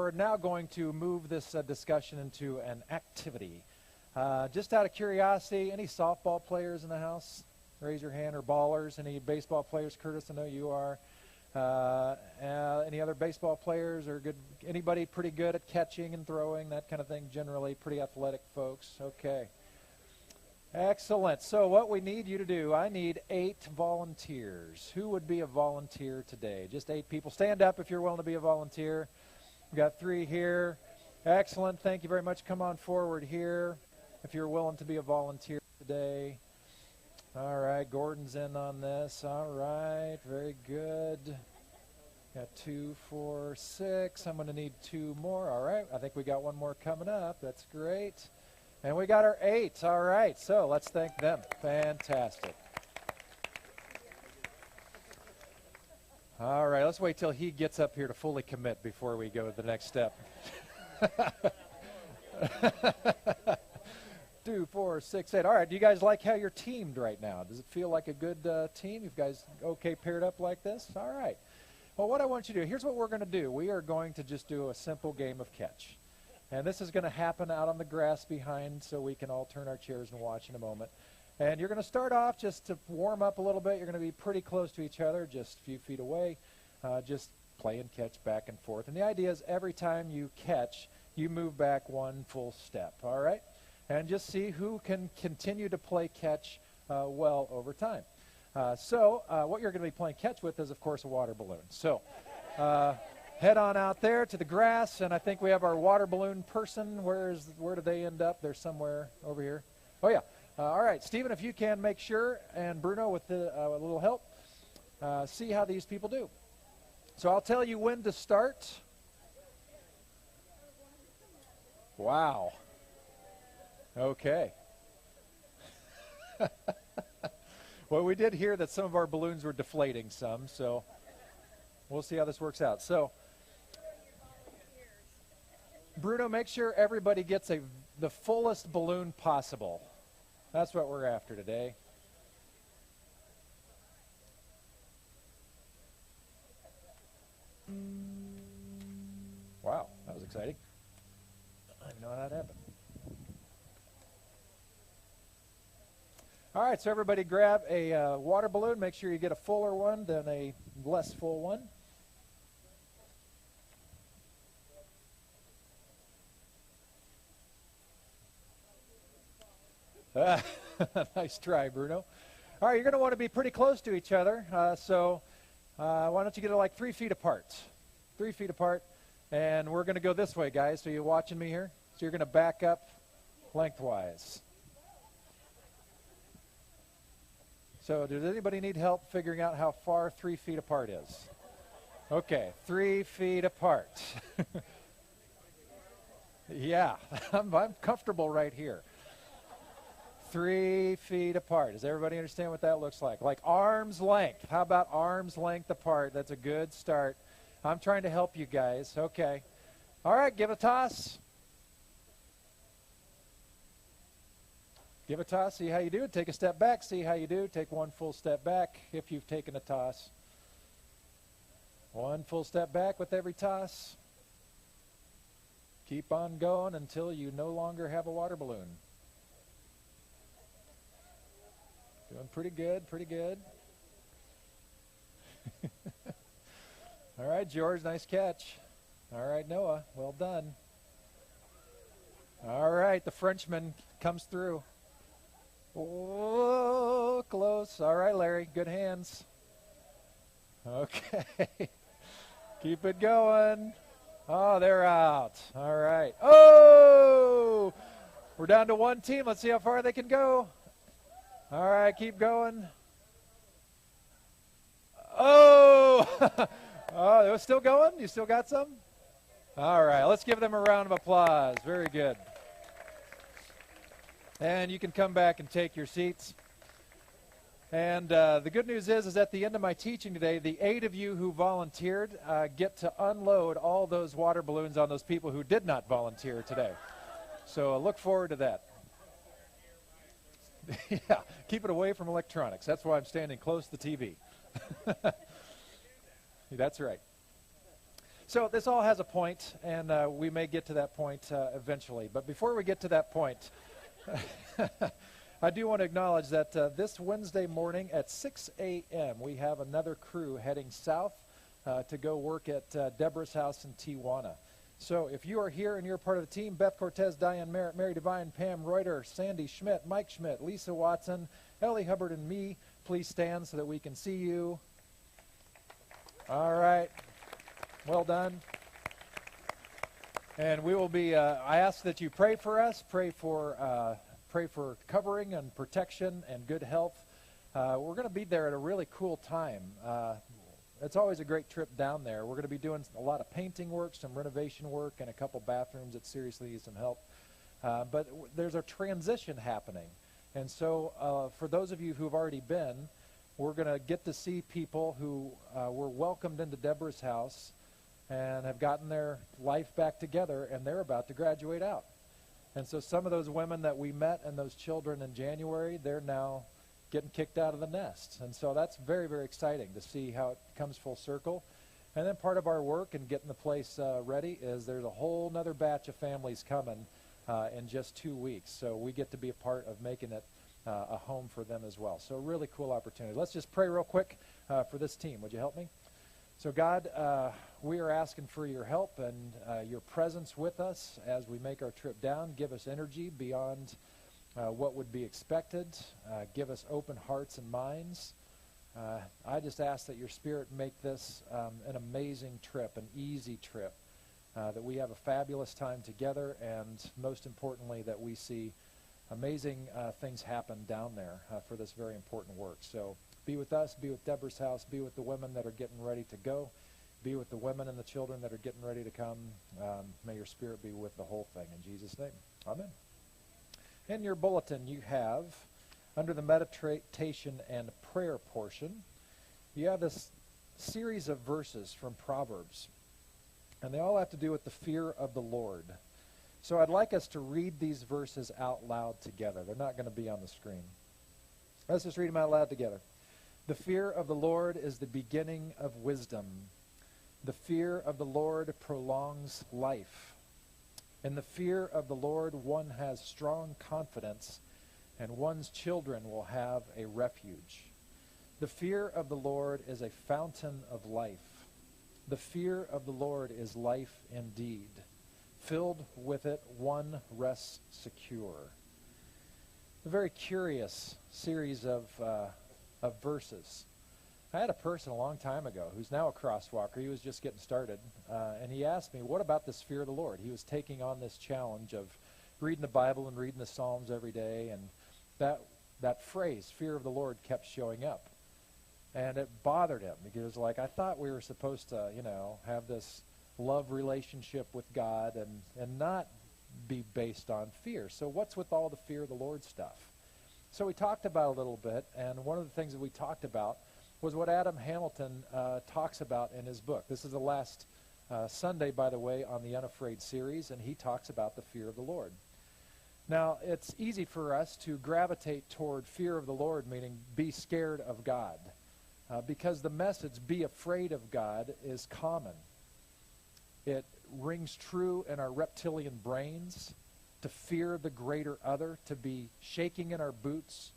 we're now going to move this discussion into an activity. Just out of curiosity, any softball players in the house? Raise your hand, or ballers. Any baseball players? Curtis, I know you are. Any other baseball players or good? Anybody pretty good at catching and throwing, that kind of thing? Generally, pretty athletic folks. Okay. Excellent. So what we need you to do, I need 8 volunteers. Who would be a volunteer today? Just 8 people. Stand up if you're willing to be a volunteer. We've got 3 here. Excellent. Thank you very much. Come on forward here if you're willing to be a volunteer today. All right. Gordon's in on this. All right. Very good. Got 2, 4, 6. I'm going to need 2 more. All right. I think we got 1 more coming up. That's great. And we got our 8. All right. So let's thank them. Fantastic. All right. Let's wait till he gets up here to fully commit before we go to the next step. 2, 4, 6, 8. All right. Do you guys like how you're teamed right now? Does it feel like a good team? You guys okay paired up like this? All right. Well, what I want you to do, here's what we're going to do. We are going to just do a simple game of catch. And this is going to happen out on the grass behind, so we can all turn our chairs and watch in a moment. And you're going to start off just to warm up a little bit. You're going to be pretty close to each other, just a few feet away, just play and catch back and forth. And the idea is every time you catch, you move back 1 full step, all right? And just see who can continue to play catch well over time. So what you're going to be playing catch with is, of course, a water balloon. So head on out there to the grass, and I think we have our water balloon person. Where do they end up? They're somewhere over here. Oh, yeah. All right, Stephen, if you can make sure, and Bruno with a little help, see how these people do. So I'll tell you when to start. Wow. Okay. Well, we did hear that some of our balloons were deflating some, so we'll see how this works out. So, Bruno, make sure everybody gets the fullest balloon possible. That's what we're after today. Wow, that was exciting. I didn't know how that happened. All right, so everybody grab a water balloon. Make sure you get a fuller one than a less full one. Nice try, Bruno. All right, you're going to want to be pretty close to each other. So why don't you get it like 3 feet apart? 3 feet apart. And we're going to go this way, guys. So you watching me here? So you're going to back up lengthwise. So does anybody need help figuring out how far 3 feet apart is? Okay, 3 feet apart. Yeah, I'm comfortable right here. 3 feet apart. Does everybody understand what that looks like? Like arm's length. How about arm's length apart? That's a good start. I'm trying to help you guys. Okay. All right, give it a toss. Give a toss, see how you do. Take a step back, see how you do. Take 1 full step back if you've taken a toss. 1 full step back with every toss. Keep on going until you no longer have a water balloon. Doing pretty good, pretty good. All right, George, nice catch. All right, Noah, well done. All right, the Frenchman comes through. Oh, close. All right, Larry, good hands. Okay. Keep it going. Oh, they're out. All right. Oh, we're down to 1 team. Let's see how far they can go. All right, keep going. Oh, oh, it was still going? You still got some? All right, let's give them a round of applause. Very good. And you can come back and take your seats. And the good news is at the end of my teaching today, the 8 of you who volunteered get to unload all those water balloons on those people who did not volunteer today. So look forward to that. Yeah, keep it away from electronics. That's why I'm standing close to the TV. That's right. So this all has a point, and we may get to that point eventually. But before we get to that point, I do want to acknowledge that this Wednesday morning at 6 a.m., we have another crew heading south to go work at Deborah's house in Tijuana. So if you are here and you're part of the team, Beth Cortez, Diane Merritt, Mary Devine, Pam Reuter, Sandy Schmidt, Mike Schmidt, Lisa Watson, Ellie Hubbard, and me, please stand so that we can see you. All right. Well done. And we will be, I ask that you pray for us, pray for covering and protection and good health. We're going to be there at a really cool time. It's always a great trip down there. We're going to be doing a lot of painting work, some renovation work, and a couple bathrooms that seriously need some help. But there's a transition happening. And so for those of you who've already been, we're going to get to see people who were welcomed into Deborah's house and have gotten their life back together, and they're about to graduate out. And so some of those women that we met and those children in January, they're now getting kicked out of the nest. And so that's very, very exciting to see how it comes full circle. And then part of our work and getting the place ready is there's a whole nother batch of families coming in just 2 weeks. So we get to be a part of making it a home for them as well. So a really cool opportunity. Let's just pray real quick for this team. Would you help me? So God, we are asking for your help and your presence with us as we make our trip down. Give us energy beyond what would be expected. Give us open hearts and minds. I just ask that your Spirit make this an amazing trip, an easy trip, that we have a fabulous time together, and most importantly, that we see amazing things happen down there for this very important work. So be with us, be with Deborah's house, be with the women that are getting ready to go, be with the women and the children that are getting ready to come. May your Spirit be with the whole thing. In Jesus' name, amen. In your bulletin, you have, under the meditation and prayer portion, you have this series of verses from Proverbs, and they all have to do with the fear of the Lord. So I'd like us to read these verses out loud together. They're not going to be on the screen. Let's just read them out loud together. The fear of the Lord is the beginning of wisdom. The fear of the Lord prolongs life. In the fear of the Lord one has strong confidence, and one's children will have a refuge. The fear of the Lord is a fountain of life. The fear of the Lord is life indeed. Filled with it, one rests secure. A very curious series of verses. I had a person a long time ago who's now a crosswalker. He was just getting started, and he asked me, what about this fear of the Lord? He was taking on this challenge of reading the Bible and reading the Psalms every day, and that phrase, fear of the Lord, kept showing up. And it bothered him because it was like, I thought we were supposed to, have this love relationship with God and not be based on fear. So what's with all the fear of the Lord stuff? So we talked about a little bit, and one of the things that we talked about was what Adam Hamilton talks about in his book. This is the last Sunday, by the way, on the Unafraid series, and he talks about the fear of the Lord. Now, it's easy for us to gravitate toward fear of the Lord, meaning be scared of God, because the message, be afraid of God, is common. It rings true in our reptilian brains, to fear the greater other, to be shaking in our boots.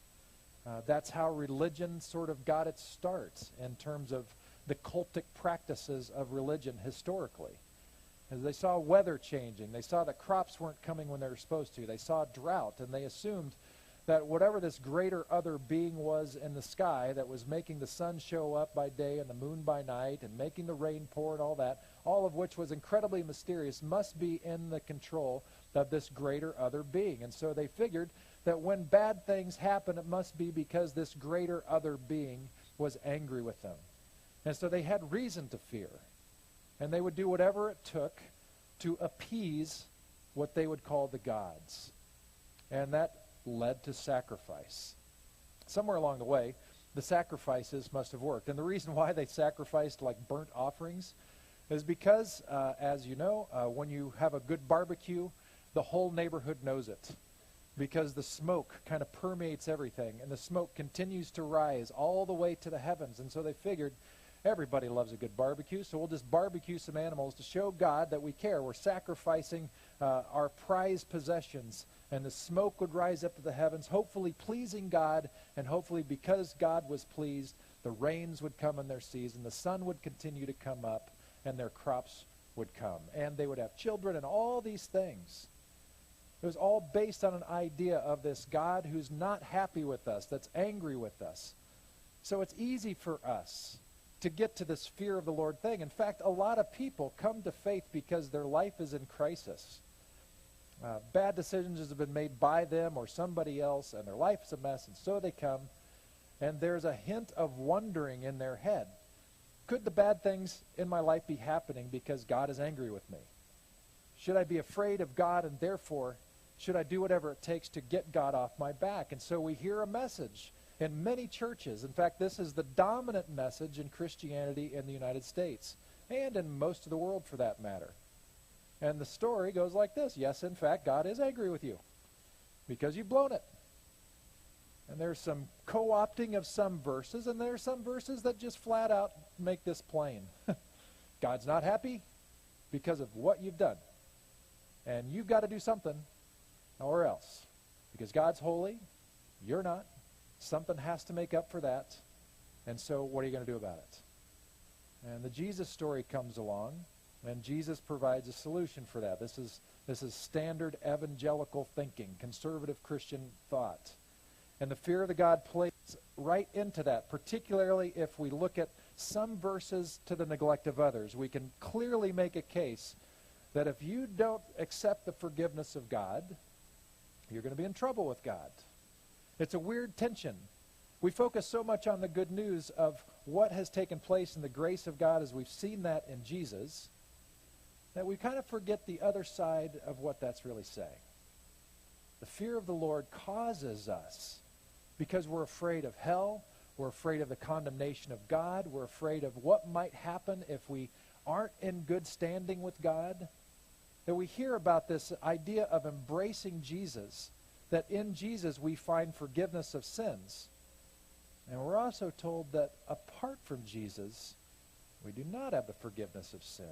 That's how religion sort of got its start in terms of the cultic practices of religion historically. As they saw weather changing, they saw that crops weren't coming when they were supposed to. They saw drought, and they assumed that whatever this greater other being was in the sky that was making the sun show up by day and the moon by night and making the rain pour and all that, all of which was incredibly mysterious, must be in the control of this greater other being. And so they figured that when bad things happen, it must be because this greater other being was angry with them. And so they had reason to fear. And they would do whatever it took to appease what they would call the gods. And that led to sacrifice. Somewhere along the way, the sacrifices must have worked. And the reason why they sacrificed like burnt offerings is because, as you know, when you have a good barbecue, the whole neighborhood knows it. Because the smoke kind of permeates everything, and the smoke continues to rise all the way to the heavens. And so they figured Everybody loves a good barbecue, so we'll just barbecue some animals to show God that we care. We're sacrificing our prized possessions, and the smoke would rise up to the heavens, hopefully pleasing God, and hopefully because God was pleased, the rains would come in their season, the sun would continue to come up, and their crops would come, and they would have children and all these things. It was all based on an idea of this God who's not happy with us, that's angry with us. So it's easy for us to get to this fear of the Lord thing. In fact, a lot of people come to faith because their life is in crisis. Bad decisions have been made by them or somebody else, and their life is a mess, and so they come, and there's a hint of wondering in their head. Could the bad things in my life be happening because God is angry with me? Should I be afraid of God, and therefore should I do whatever it takes to get God off my back? And so we hear a message in many churches. In fact, this is the dominant message in Christianity in the United States, and in most of the world for that matter. And the story goes like this. Yes, in fact, God is angry with you because you've blown it. And there's some co-opting of some verses, and there's some verses that just flat out make this plain. God's not happy because of what you've done. And you've got to do something or else. Because God's holy, you're not. Something has to make up for that. And so what are you going to do about it? And the Jesus story comes along, and Jesus provides a solution for that. This is standard evangelical thinking, conservative Christian thought. And the fear of the God plays right into that, particularly if we look at some verses to the neglect of others. We can clearly make a case that if you don't accept the forgiveness of God, you're going to be in trouble with God. It's a weird tension. We focus so much on the good news of what has taken place in the grace of God as we've seen that in Jesus, that we kind of forget the other side of what that's really saying. The fear of the Lord causes us, because we're afraid of hell, we're afraid of the condemnation of God, we're afraid of what might happen if we aren't in good standing with God, that we hear about this idea of embracing Jesus, that in Jesus we find forgiveness of sins. And we're also told that apart from Jesus, we do not have the forgiveness of sin.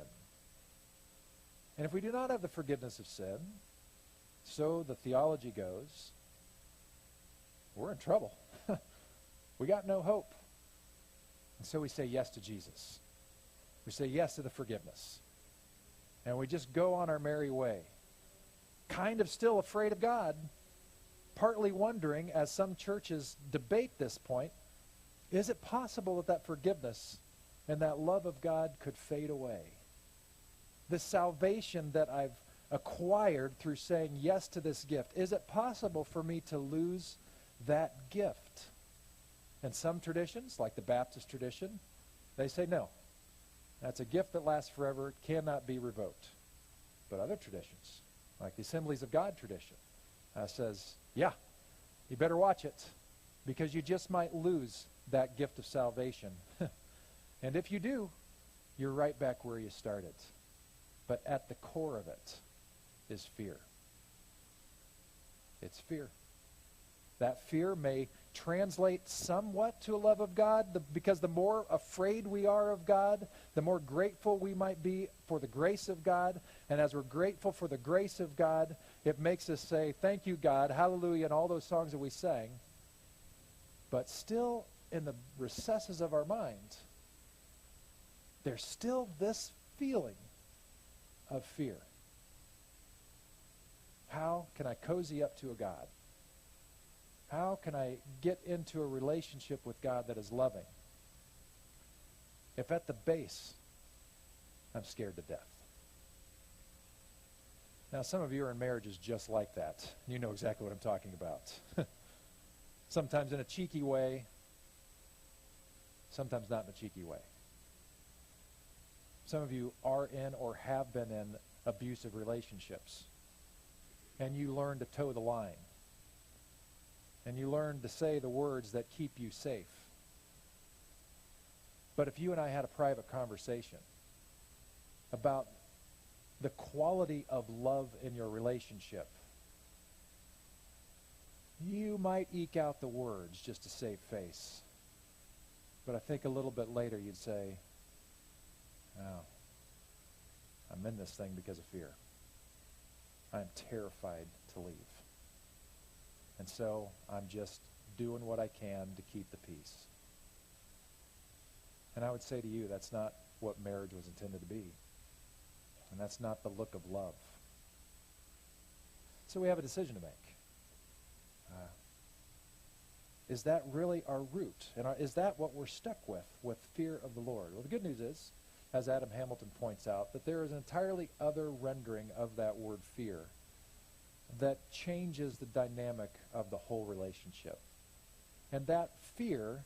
And if we do not have the forgiveness of sin, so the theology goes, we're in trouble. We got no hope. And so we say yes to Jesus. We say yes to the forgiveness. And we just go on our merry way, kind of still afraid of God, partly wondering, as some churches debate this point, is it possible that that forgiveness and that love of God could fade away? The salvation that I've acquired through saying yes to this gift, is it possible for me to lose that gift? And some traditions, like the Baptist tradition, they say no. That's a gift that lasts forever. It cannot be revoked. But other traditions, like the Assemblies of God tradition, says, yeah, you better watch it, because you just might lose that gift of salvation. And if you do, you're right back where you started. But at the core of it is fear. It's fear. That fear may translate somewhat to a love of God, because the more afraid we are of God, the more grateful we might be for the grace of God. And as we're grateful for the grace of God, it makes us say, thank you, God, hallelujah, and all those songs that we sang. But still, in the recesses of our mind, there's still this feeling of fear. How can I cozy up to a God? How can I get into a relationship with God that is loving if at the base I'm scared to death? Now, some of you are in marriages just like that. You know exactly what I'm talking about. Sometimes in a cheeky way, sometimes not in a cheeky way. Some of you are in or have been in abusive relationships, and you learn to toe the line. And you learn to say the words that keep you safe. But if you and I had a private conversation about the quality of love in your relationship, you might eke out the words just to save face. But I think a little bit later you'd say, oh, I'm in this thing because of fear. I'm terrified to leave. And so I'm just doing what I can to keep the peace. And I would say to you, that's not what marriage was intended to be. And that's not the look of love. So we have a decision to make. Is that really our root? And is that what we're stuck with fear of the Lord? Well, the good news is, as Adam Hamilton points out, that there is an entirely other rendering of that word fear that changes the dynamic of the whole relationship. And that fear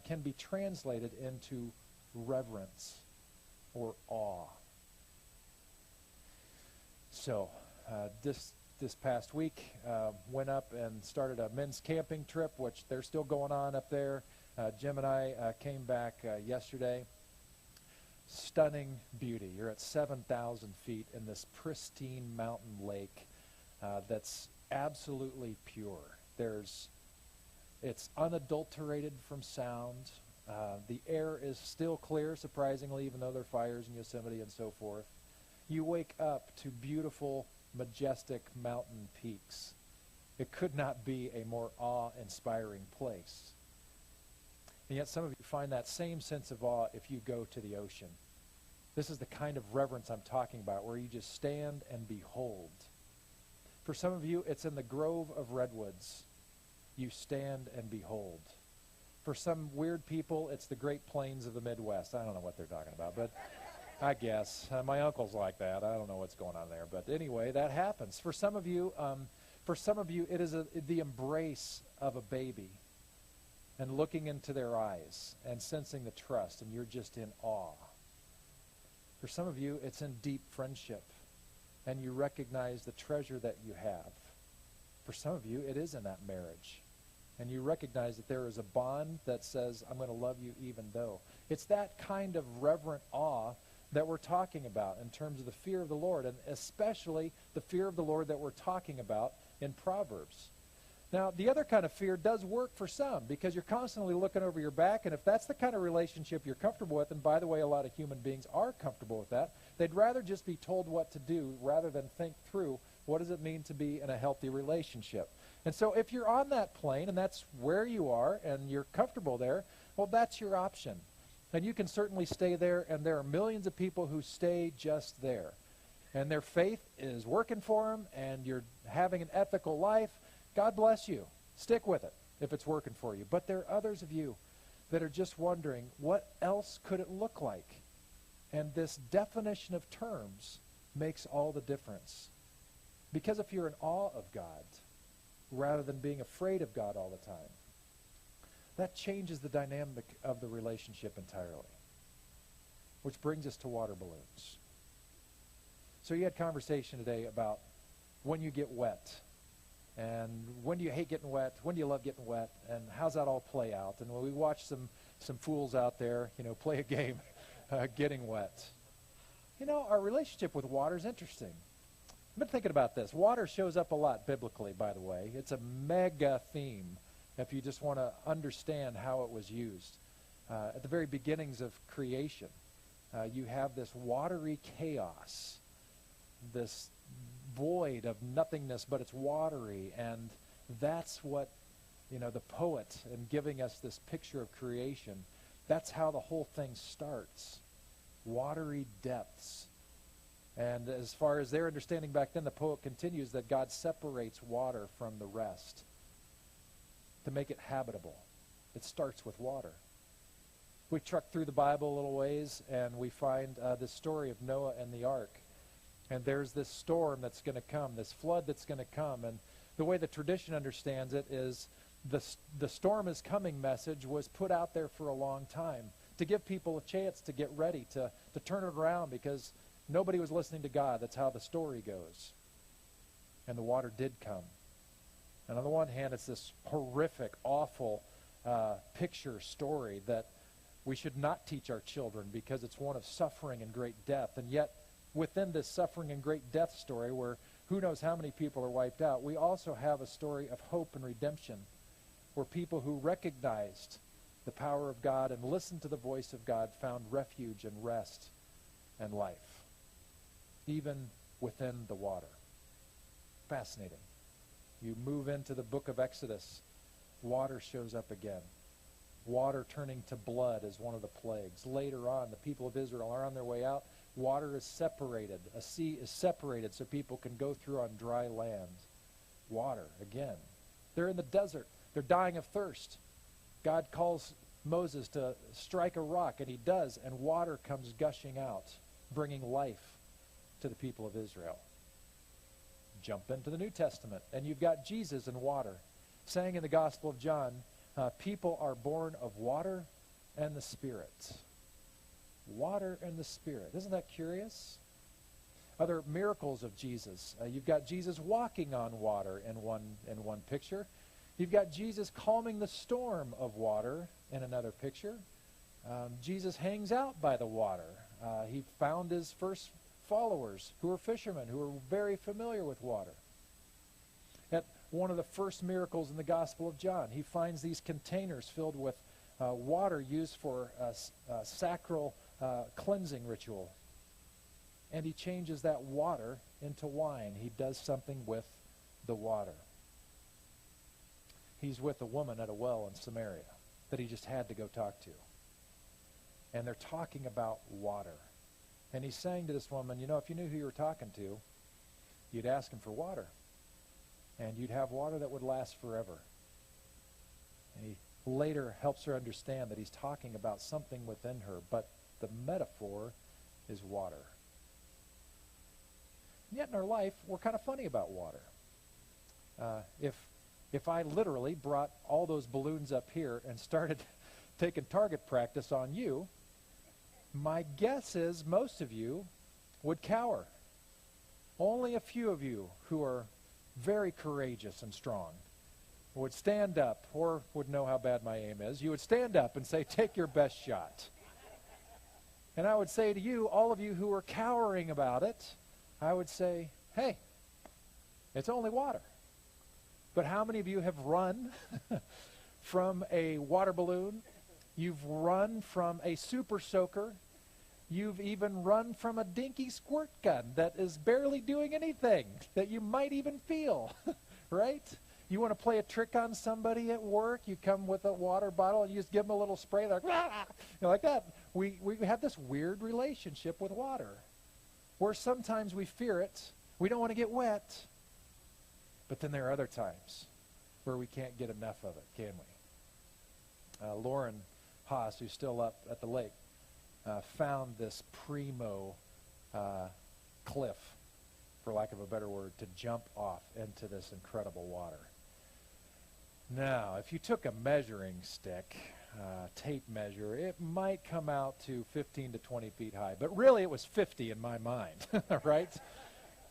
can be translated into reverence or awe. So, this past week, went up and started a men's camping trip, which they're still going on up there. Jim and I came back yesterday. Stunning beauty. You're at 7,000 feet in this pristine mountain lake that's absolutely pure. It's unadulterated from sound. The air is still clear, surprisingly, even though there are fires in Yosemite and so forth. You wake up to beautiful, majestic mountain peaks. It could not be a more awe-inspiring place. And yet some of you find that same sense of awe if you go to the ocean. This is the kind of reverence I'm talking about, where you just stand and behold. For some of you, it's in the grove of redwoods. You stand and behold. For some weird people, it's the Great Plains of the Midwest. I don't know what they're talking about, but I guess. My uncle's like that. I don't know what's going on there. But anyway, that happens. For some of you, it is the embrace of a baby and looking into their eyes and sensing the trust, and you're just in awe. For some of you, it's in deep friendship, and you recognize the treasure that you have. For some of you, it is in that marriage, and you recognize that there is a bond that says, I'm going to love you even though. It's that kind of reverent awe that we're talking about in terms of the fear of the Lord, and especially the fear of the Lord that we're talking about in Proverbs. Now, the other kind of fear does work for some, because you're constantly looking over your back, and if that's the kind of relationship you're comfortable with, and by the way, a lot of human beings are comfortable with that, they'd rather just be told what to do rather than think through what does it mean to be in a healthy relationship. And so if you're on that plane, and that's where you are, and you're comfortable there, well, that's your option. And you can certainly stay there, and there are millions of people who stay just there. And their faith is working for them, and you're having an ethical life. God bless you. Stick with it if it's working for you. But there are others of you that are just wondering, what else could it look like? And this definition of terms makes all the difference. Because if you're in awe of God, rather than being afraid of God all the time, that changes the dynamic of the relationship entirely. Which brings us to water balloons. So you had conversation today about when you get wet, and when do you hate getting wet, when do you love getting wet, and how's that all play out? And when we watch some fools out there, play a game getting wet. Our relationship with water is interesting. I've been thinking about this. Water shows up a lot biblically, by the way. It's a mega theme if you just want to understand how it was used. At the very beginnings of creation, you have this watery chaos, this void of nothingness, but it's watery, and that's what, the poet, in giving us this picture of creation, that's how the whole thing starts. Watery depths. And as far as their understanding back then, the poet continues that God separates water from the rest to make it habitable. It starts with water. We truck through the Bible a little ways, and we find this story of Noah and the ark. And there's this storm that's going to come, this flood that's going to come. And the way the tradition understands it is the storm is coming message was put out there for a long time to give people a chance to get ready, to turn it around, because nobody was listening to God. That's how the story goes. And the water did come. And on the one hand, it's this horrific, awful picture story that we should not teach our children because it's one of suffering and great death. And yet, within this suffering and great death story, where who knows how many people are wiped out, we also have a story of hope and redemption, where people who recognized the power of God and listened to the voice of God found refuge and rest and life, even within the water. Fascinating. You move into the book of Exodus, water shows up again. Water turning to blood is one of the plagues. Later on, the people of Israel are on their way out. Water is separated. A sea is separated so people can go through on dry land. Water, again. They're in the desert. They're dying of thirst. God calls Moses to strike a rock, and he does, and water comes gushing out, bringing life to the people of Israel. Jump into the New Testament, and you've got Jesus and water. Saying in the Gospel of John, people are born of water and the Spirit. Water and the Spirit. Isn't that curious? Other miracles of Jesus. You've got Jesus walking on water in one picture. You've got Jesus calming the storm of water in another picture. Jesus hangs out by the water. He found his first followers who were fishermen, who were very familiar with water. At one of the first miracles in the Gospel of John, he finds these containers filled with water used for a sacral cleansing ritual. And he changes that water into wine. He does something with the water. He's with a woman at a well in Samaria that he just had to go talk to. And they're talking about water. And he's saying to this woman, you know, if you knew who you were talking to, you'd ask him for water. And you'd have water that would last forever. And he later helps her understand that he's talking about something within her, but the metaphor is water. And yet in our life, we're kind of funny about water. If I literally brought all those balloons up here and started taking target practice on you, my guess is most of you would cower. Only a few of you who are very courageous and strong would stand up, or would know how bad my aim is. You would stand up and say, take your best shot. And I would say to you, all of you who are cowering about it, I would say, hey, it's only water. But how many of you have run from a water balloon? You've run from a super soaker. You've even run from a dinky squirt gun that is barely doing anything, that you might even feel, right? You want to play a trick on somebody at work, you come with a water bottle and you just give them a little spray, they're like that. We have this weird relationship with water, where sometimes we fear it, we don't want to get wet, but then there are other times where we can't get enough of it, can we? Lauren Haas, who's still up at the lake, found this primo cliff, for lack of a better word, to jump off into this incredible water. Now, if you took a measuring stick, tape measure, it might come out to 15 to 20 feet high, but really it was 50 in my mind, right?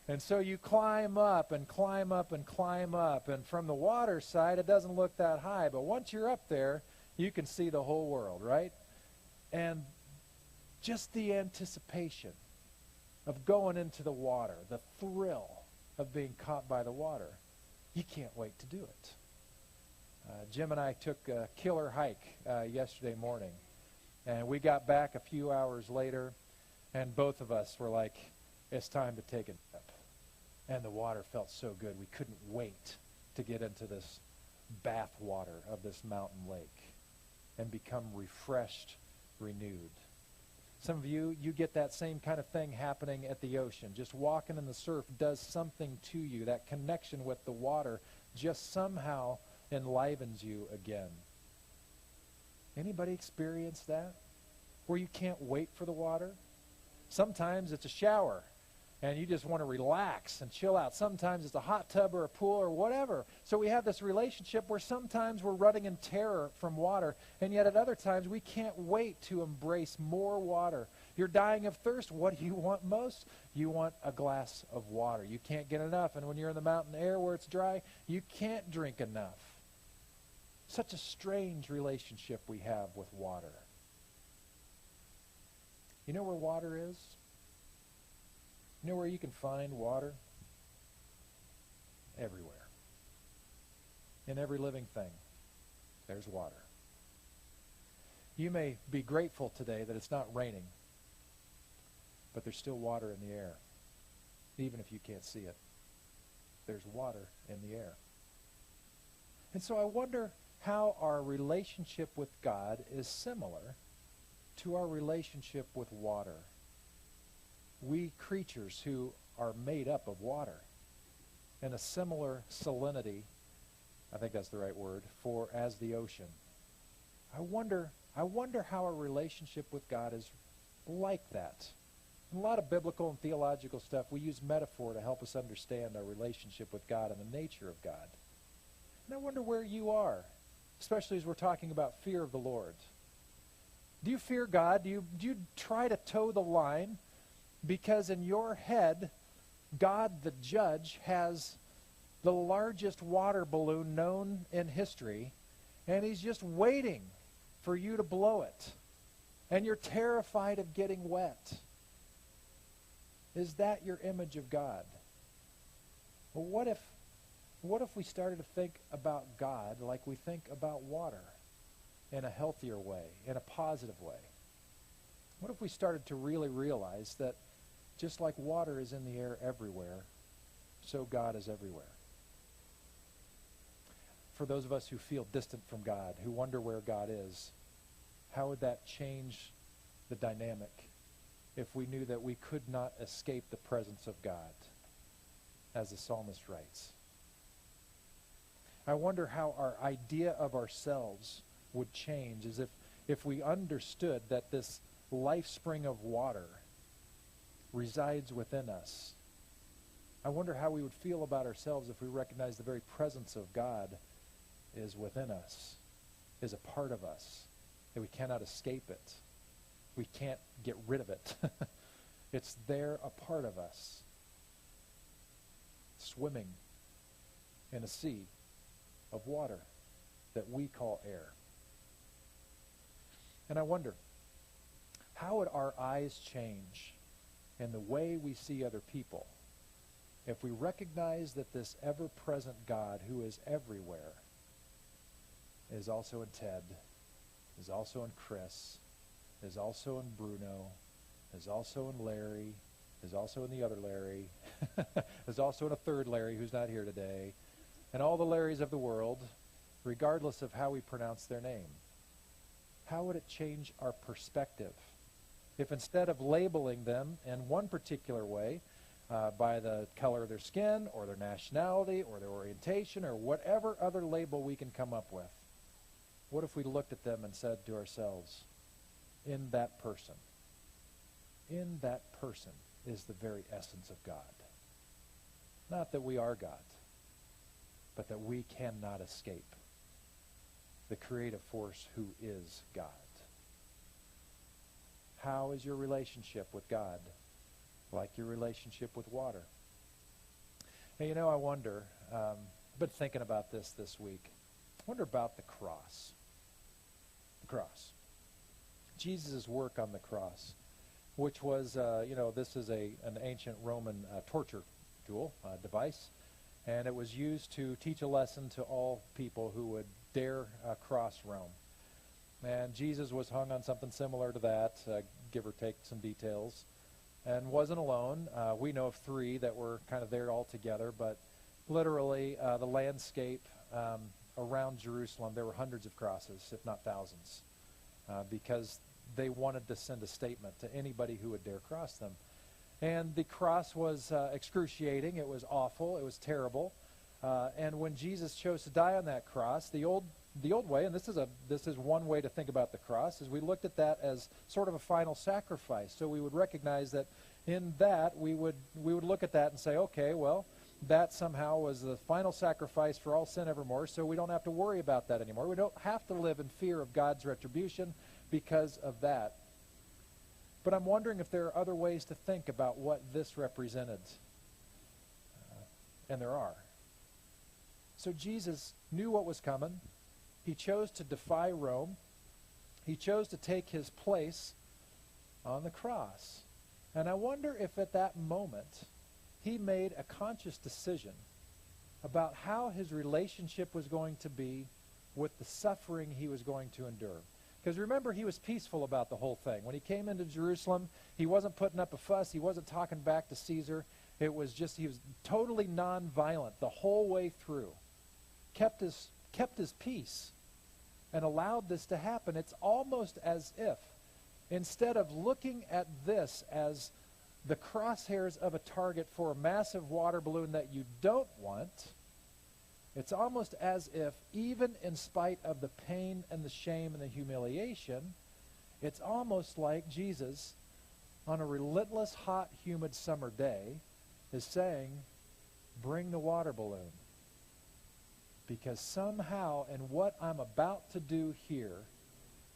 And so you climb up and climb up and climb up, and from the water side, it doesn't look that high, but once you're up there, you can see the whole world, right? And just the anticipation of going into the water, the thrill of being caught by the water, you can't wait to do it. Jim and I took a killer hike yesterday morning, and we got back a few hours later, and both of us were like, it's time to take a dip. And the water felt so good, we couldn't wait to get into this bath water of this mountain lake and become refreshed, renewed. Some of you get that same kind of thing happening at the ocean. Just walking in the surf does something to you. That connection with the water just somehow enlivens you again. Anybody experience that? Where you can't wait for the water? Sometimes it's a shower, and you just want to relax and chill out. Sometimes it's a hot tub or a pool or whatever. So we have this relationship where sometimes we're running in terror from water, and yet at other times we can't wait to embrace more water. You're dying of thirst. What do you want most? You want a glass of water. You can't get enough, and when you're in the mountain air where it's dry, you can't drink enough. Such a strange relationship we have with water. You know where water is? You know where you can find water? Everywhere. In every living thing, there's water. You may be grateful today that it's not raining, but there's still water in the air. Even if you can't see it, there's water in the air. And so I wonder how our relationship with God is similar to our relationship with water. We creatures who are made up of water, and a similar salinity, I think that's the right word, for as the ocean. I wonder how our relationship with God is like that. In a lot of biblical and theological stuff, we use metaphor to help us understand our relationship with God and the nature of God. And I wonder where you are, especially as we're talking about fear of the Lord. Do you fear God? Do you try to toe the line because in your head, God the judge has the largest water balloon known in history, and he's just waiting for you to blow it, and you're terrified of getting wet? Is that your image of God? Well, what if we started to think about God like we think about water, in a healthier way, in a positive way? What if we started to really realize that just like water is in the air everywhere, so God is everywhere? For those of us who feel distant from God, who wonder where God is, how would that change the dynamic if we knew that we could not escape the presence of God, as the psalmist writes? I wonder how our idea of ourselves would change as if we understood that this life spring of water resides within us. I wonder how we would feel about ourselves if we recognized the very presence of God is within us, is a part of us, that we cannot escape it. We can't get rid of it. It's there, a part of us, swimming in a sea of water that we call air. And I wonder, how would our eyes change in the way we see other people if we recognize that this ever-present God who is everywhere is also in Ted, is also in Chris, is also in Bruno, is also in Larry, is also in the other Larry, is also in a third Larry who's not here today, and all the Larrys of the world, regardless of how we pronounce their name? How would it change our perspective if instead of labeling them in one particular way, by the color of their skin or their nationality or their orientation or whatever other label we can come up with, what if we looked at them and said to ourselves, in that person is the very essence of God. Not that we are God, but that we cannot escape the creative force who is God. How is your relationship with God like your relationship with water? And I wonder, I've been thinking about this week. I wonder about the cross. The cross. Jesus' work on the cross, which was, this is an ancient Roman torture tool, device, and it was used to teach a lesson to all people who would dare cross Rome. And Jesus was hung on something similar to that, give or take some details, and wasn't alone. We know of 3 that were kind of there all together, but literally the landscape around Jerusalem, there were hundreds of crosses, if not thousands, because they wanted to send a statement to anybody who would dare cross them. And the cross was excruciating. It was awful. It was terrible. And when Jesus chose to die on that cross, the old way, and this is one way to think about the cross, is we looked at that as sort of a final sacrifice. So we would recognize that in that we would look at that and say, okay, well, that somehow was the final sacrifice for all sin evermore, so we don't have to worry about that anymore. We don't have to live in fear of God's retribution because of that. But I'm wondering if there are other ways to think about what this represented. And there are. So Jesus knew what was coming. He chose to defy Rome. He chose to take his place on the cross. And I wonder if at that moment he made a conscious decision about how his relationship was going to be with the suffering he was going to endure. Because remember, he was peaceful about the whole thing. When he came into Jerusalem, he wasn't putting up a fuss. He wasn't talking back to Caesar. It was just, he was totally nonviolent the whole way through. Kept his peace and allowed this to happen. It's almost as if, instead of looking at this as the crosshairs of a target for a massive water balloon that you don't want, it's almost as if, even in spite of the pain and the shame and the humiliation, it's almost like Jesus, on a relentless, hot, humid summer day, is saying, bring the water balloon. Because somehow, in what I'm about to do here,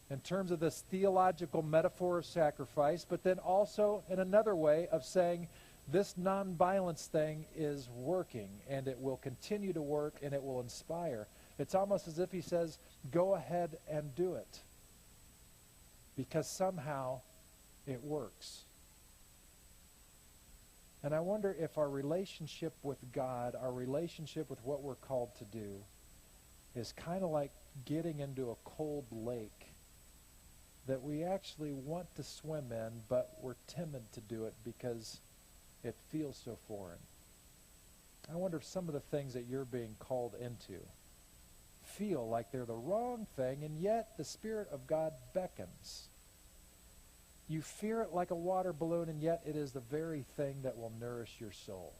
in terms of this theological metaphor of sacrifice, but then also in another way of saying, this nonviolence thing is working, and it will continue to work, and it will inspire. It's almost as if he says, go ahead and do it. Because somehow it works. And I wonder if our relationship with God, our relationship with what we're called to do, is kind of like getting into a cold lake that we actually want to swim in, but we're timid to do it because it feels so foreign. I wonder if some of the things that you're being called into feel like they're the wrong thing, and yet the Spirit of God beckons. You fear it like a water balloon, and yet it is the very thing that will nourish your soul.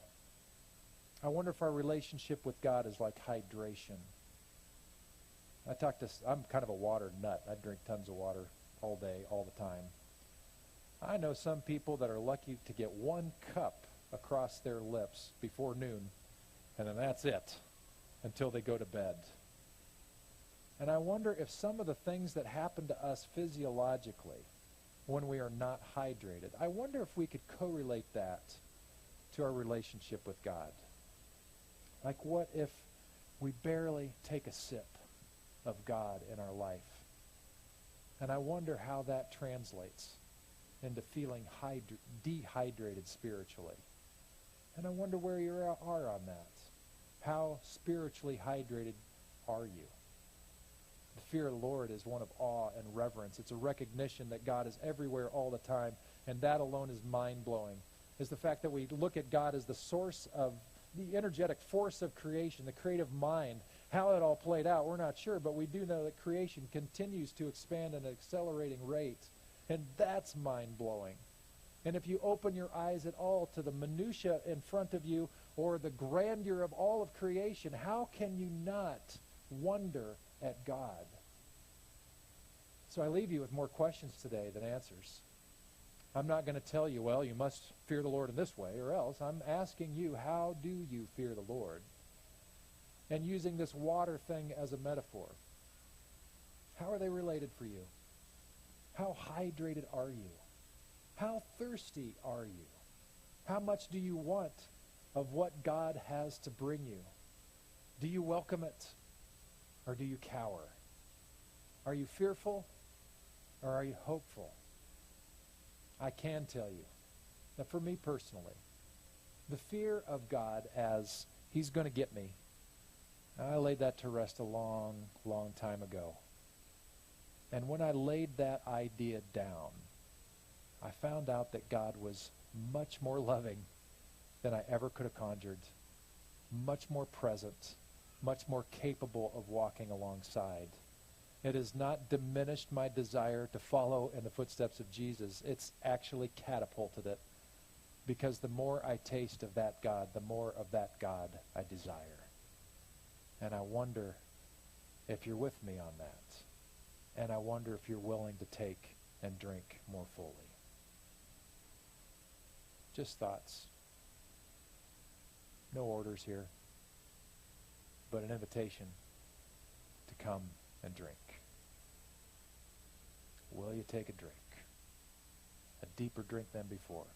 I wonder if our relationship with God is like hydration. I'm kind of a water nut. I drink tons of water all day, all the time. I know some people that are lucky to get 1 cup across their lips before noon, and then that's it until they go to bed. And I wonder if some of the things that happen to us physiologically when we are not hydrated, I wonder if we could correlate that to our relationship with God. Like, what if we barely take a sip of God in our life? And I wonder how that translates into feeling dehydrated spiritually. And I wonder where you are on that. How spiritually hydrated are you? The fear of the Lord is one of awe and reverence. It's a recognition that God is everywhere all the time, and that alone is mind-blowing. Is the fact that we look at God as the source of the energetic force of creation, the creative mind. How it all played out, we're not sure, but we do know that creation continues to expand at an accelerating rate. And that's mind-blowing. And if you open your eyes at all to the minutia in front of you or the grandeur of all of creation, how can you not wonder at God? So I leave you with more questions today than answers. I'm not going to tell you, well, you must fear the Lord in this way or else. I'm asking you, how do you fear the Lord? And using this water thing as a metaphor, how are they related for you? How hydrated are you? How thirsty are you? How much do you want of what God has to bring you? Do you welcome it, or do you cower? Are you fearful, or are you hopeful? I can tell you that for me personally, the fear of God as he's going to get me, I laid that to rest a long, long time ago. And when I laid that idea down, I found out that God was much more loving than I ever could have conjured, much more present, much more capable of walking alongside. It has not diminished my desire to follow in the footsteps of Jesus. It's actually catapulted it, because the more I taste of that God, the more of that God I desire. And I wonder if you're with me on that. And I wonder if you're willing to take and drink more fully. Just thoughts. No orders here, but an invitation to come and drink. Will you take a drink? A deeper drink than before?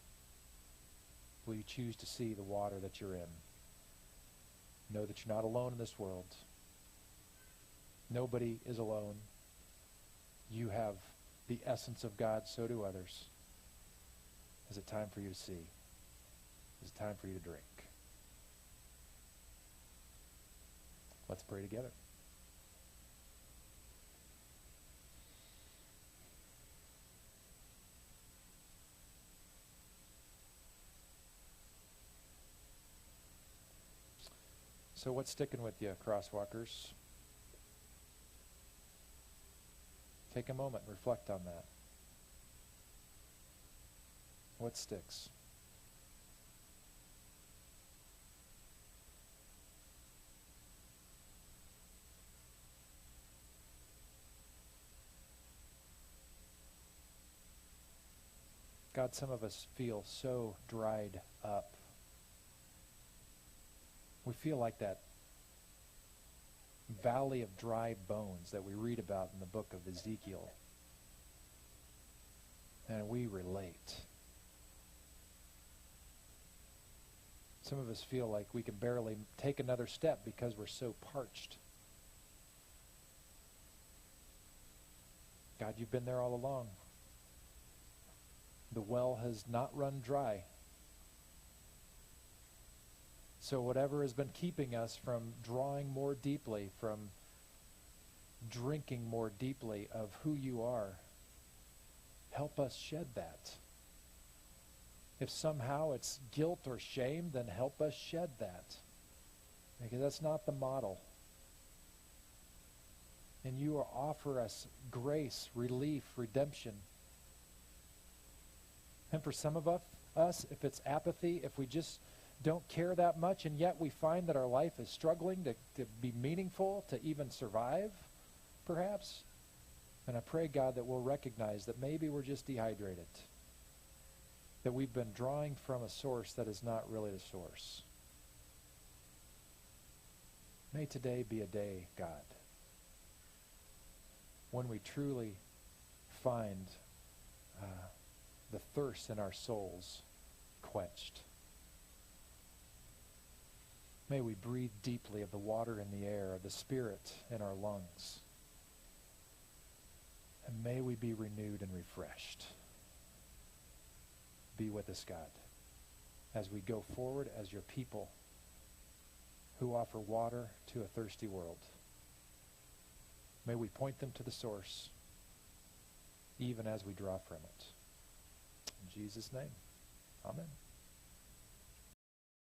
Will you choose to see the water that you're in? Know that you're not alone in this world. Nobody is alone. You have the essence of God, so do others. Is it time for you to see? Is it time for you to drink? Let's pray together. So what's sticking with you, crosswalkers? Take a moment, reflect on that. What sticks? God, some of us feel so dried up. We feel like that valley of dry bones that we read about in the book of Ezekiel. And we relate. Some of us feel like we can barely take another step because we're so parched. God, you've been there all along. The well has not run dry. So whatever has been keeping us from drawing more deeply, from drinking more deeply of who you are, help us shed that. If somehow it's guilt or shame, then help us shed that. Because that's not the model. And you offer us grace, relief, redemption. And for some of us, if it's apathy, if we just don't care that much, and yet we find that our life is struggling to be meaningful, to even survive, perhaps, and I pray, God, that we'll recognize that maybe we're just dehydrated, that we've been drawing from a source that is not really the source. May today be a day, God, when we truly find the thirst in our souls quenched. May we breathe deeply of the water in the air, of the Spirit in our lungs. And may we be renewed and refreshed. Be with us, God, as we go forward as your people who offer water to a thirsty world. May we point them to the source, even as we draw from it. In Jesus' name, amen.